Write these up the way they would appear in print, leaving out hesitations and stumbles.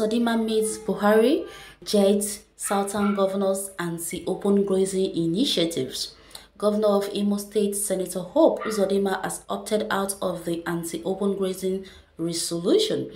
Uzodima meets Buhari, Jet, Southern governors anti-open grazing initiatives. Governor of Imo State, Senator Hope Uzodima has opted out of the anti-open grazing resolution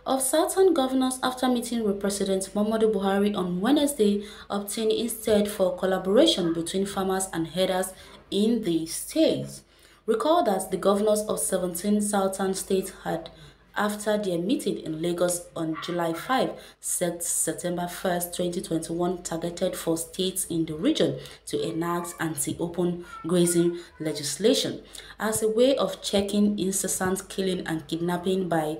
of Southern governors after meeting with President Muhammadu Buhari on Wednesday, opting instead for collaboration between farmers and herders in the state. Recall that the governors of 17 southern states had, after their meeting in Lagos on July 5, set September 1, 2021, targeted for states in the region to enact anti-open grazing legislation as a way of checking incessant killing and kidnapping by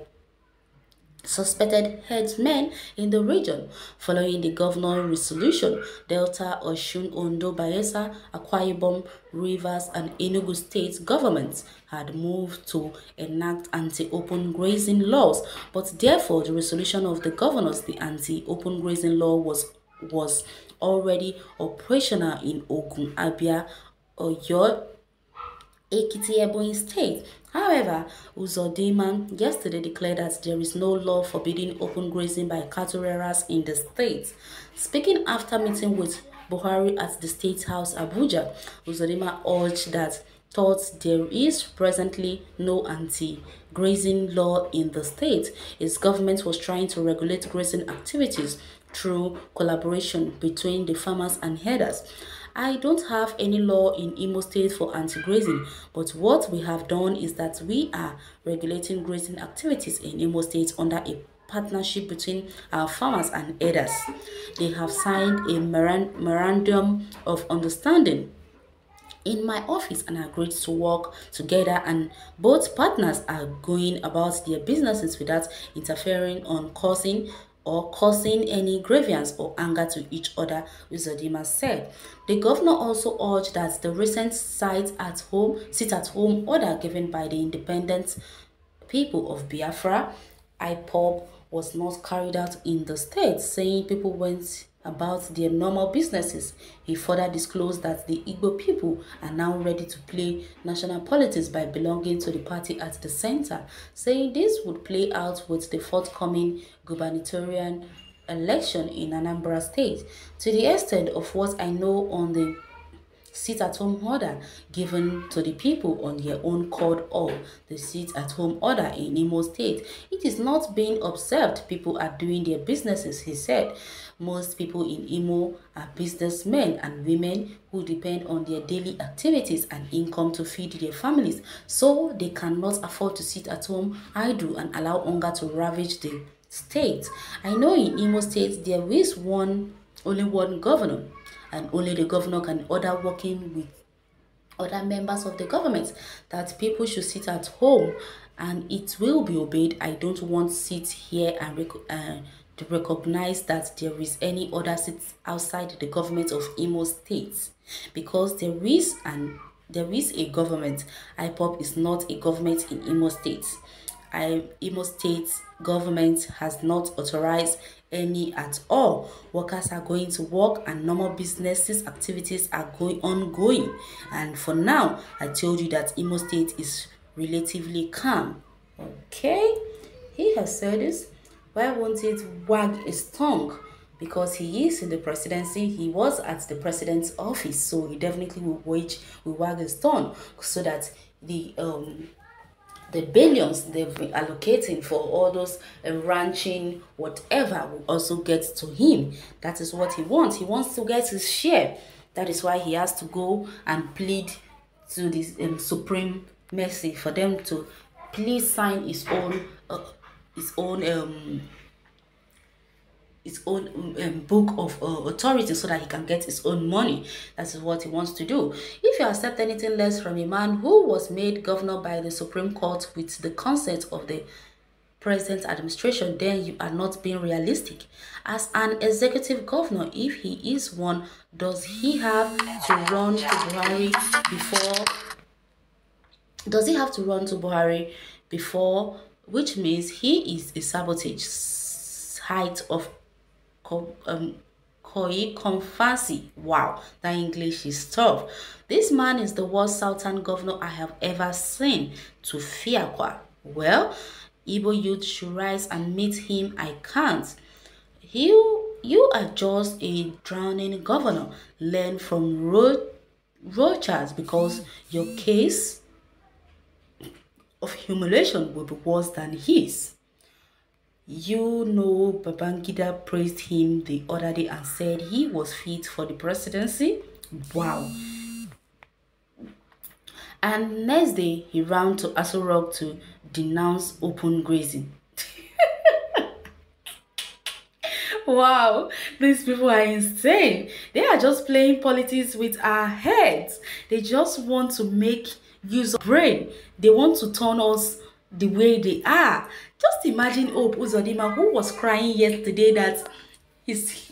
suspected headsmen in the region. Following the governor resolution, Delta, Osun, Ondo, Bayelsa, Akwa Ibom, Rivers, and Enugu state governments had moved to enact anti-open grazing laws, but therefore the resolution of the governors, the anti-open grazing law was already operational in Ogun, Abia, Oyo, Ekiti, Ebonyi State. However, Uzodima yesterday declared that there is no law forbidding open grazing by cattle rearers in the state. Speaking after meeting with Buhari at the State House, Abuja, Uzodima urged that there is presently no anti-grazing law in the state. His government was trying to regulate grazing activities through collaboration between the farmers and herders. I don't have any law in Imo State for anti-grazing, but what we have done is that we are regulating grazing activities in Imo State under a partnership between our farmers and herders. They have signed a memorandum of understanding in my office and agreed to work together, and both partners are going about their businesses without interfering on causing any grievance or anger to each other, Uzodima said. The governor also urged that the recent sit-at-home order given by the independent people of Biafra, IPOB, was not carried out in the state, saying people went about their normal businesses. He further disclosed that the Igbo people are now ready to play national politics by belonging to the party at the center, saying this would play out with the forthcoming gubernatorial election in Anambra State. To the extent of what I know on the sit-at-home order given to the people on their own accord, or the sit-at-home order in Imo State, it is not being observed. People are doing their businesses, he said. Most people in Imo are businessmen and women who depend on their daily activities and income to feed their families, so they cannot afford to sit at home idle and allow hunger to ravage the state. I know in Imo State there is only one governor, and only the governor can order, working with other members of the government, that people should sit at home and it will be obeyed. I don't want to sit here and to recognize that there is any other seat outside the government of Imo State, because there is a government. IPOP is not a government in Imo State. Imo State government has not authorized any at all. Workers are going to work and normal businesses activities are ongoing. And for now, I told you that Imo State is relatively calm. Okay, he has said this. Why won't it wag his tongue? Because he is in the presidency, he was at the president's office, so he definitely will wag his tongue, so that the billions they've been allocating for all those ranching, whatever, will also get to him. That is what he wants. He wants to get his share. That is why he has to go and plead to this Supreme Mercy for them to please sign his own book of authority, so that he can get his own money. That is what he wants to do. If you accept anything less from a man who was made governor by the Supreme Court with the consent of the present administration, then you are not being realistic. As an executive governor, if he is one, does he have to run to Buhari before? Which means he is a sabotage height of Fancy. Wow, that English is tough. This man is the worst Southern governor I have ever seen. To Fiakwa. Well, Igbo youth should rise and meet him. I can't. You are just a drowning governor. Learn from Rochas because your case of humiliation will be worse than his. You know, Babangida praised him the other day and said he was fit for the presidency. Wow. And next day, he ran to Aso Rock to denounce open grazing. Wow, these people are insane. They are just playing politics with our heads. They just want to make use of brain. They want to turn us the way they are. Just imagine Hope Uzodima, who was crying yesterday that his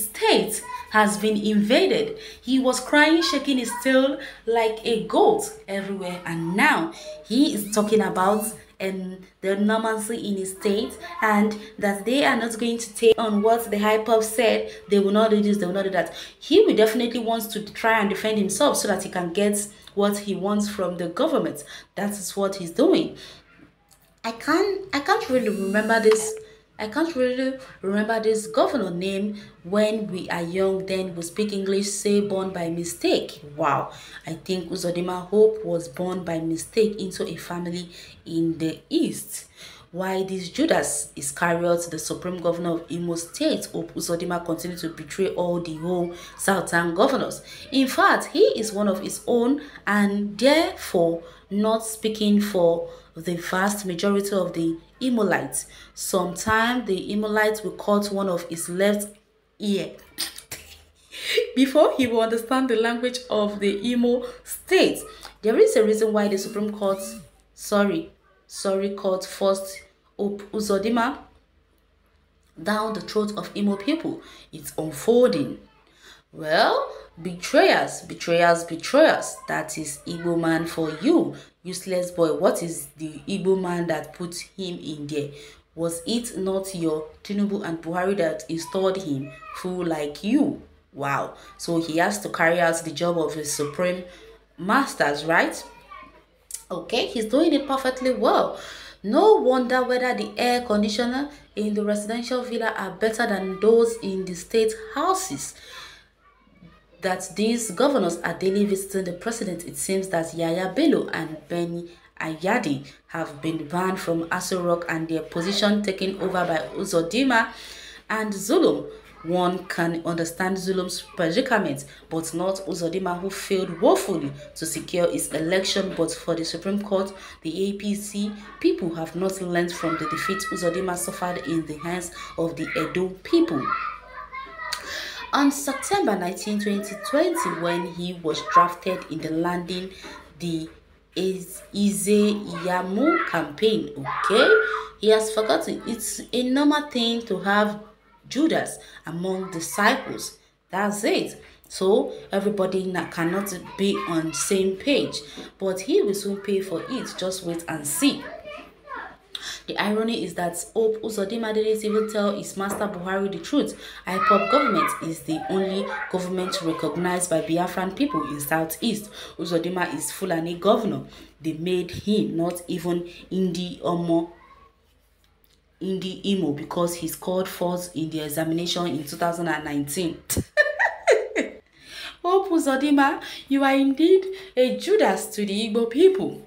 state has been invaded. He was crying, shaking his tail like a goat everywhere, and now he is talking about the normalcy in his state, and that they are not going to take on what the hyper said. They will not do this, they will not do that. He will definitely wants to try and defend himself so that he can get what he wants from the government. That is what he's doing. I can't really remember this. I can't really remember this governor name. When we are young, then we speak English, say born by mistake. Wow. I think Uzodima Hope was born by mistake into a family in the east. Why this Judas Iscariot, the supreme governor of Imo State, Hope Uzodima, continued to betray all the whole southern governors. In fact, he is one of his own and therefore not speaking for the vast majority of the Imolites. Sometimes the Imolites will cut one of his left ear before he will understand the language of the Imo state. There is a reason why the Supreme Court, Court forced Hope Uzodima down the throat of Imo people. It's unfolding. Well, betrayers. That is Igbo man for you. Useless boy. What is the Igbo man that put him in there? Was it not your Tinubu and Buhari that installed him? Fool like you. Wow. So he has to carry out the job of his supreme masters, right? Okay, he's doing it perfectly well. No wonder whether the air conditioner in the residential villa are better than those in the state houses. That these governors are daily visiting the president. It seems that Yaya Bello and Benny Ayadi have been banned from Aso Rock and their position taken over by Uzodima and Zulum. One can understand Zulum's predicament, but not Uzodima, who failed woefully to secure his election. But for the Supreme Court, the APC people have not learned from the defeat Uzodima suffered in the hands of the Edo people. On September 19, 2020, when he was drafted in the landing the Ize-Iyamu campaign, okay, he has forgotten it's a normal thing to have Judas among disciples. That's it. So everybody cannot be on the same page, but he will soon pay for it. Just wait and see. The irony is that Hope Uzodima didn't even tell his master Buhari the truth. IPOB government is the only government recognized by Biafran people in Southeast. Uzodima is Fulani governor. They made him not even Imo because he scored fourth in the examination in 2019. Hope Uzodima, you are indeed a Judas to the Igbo people.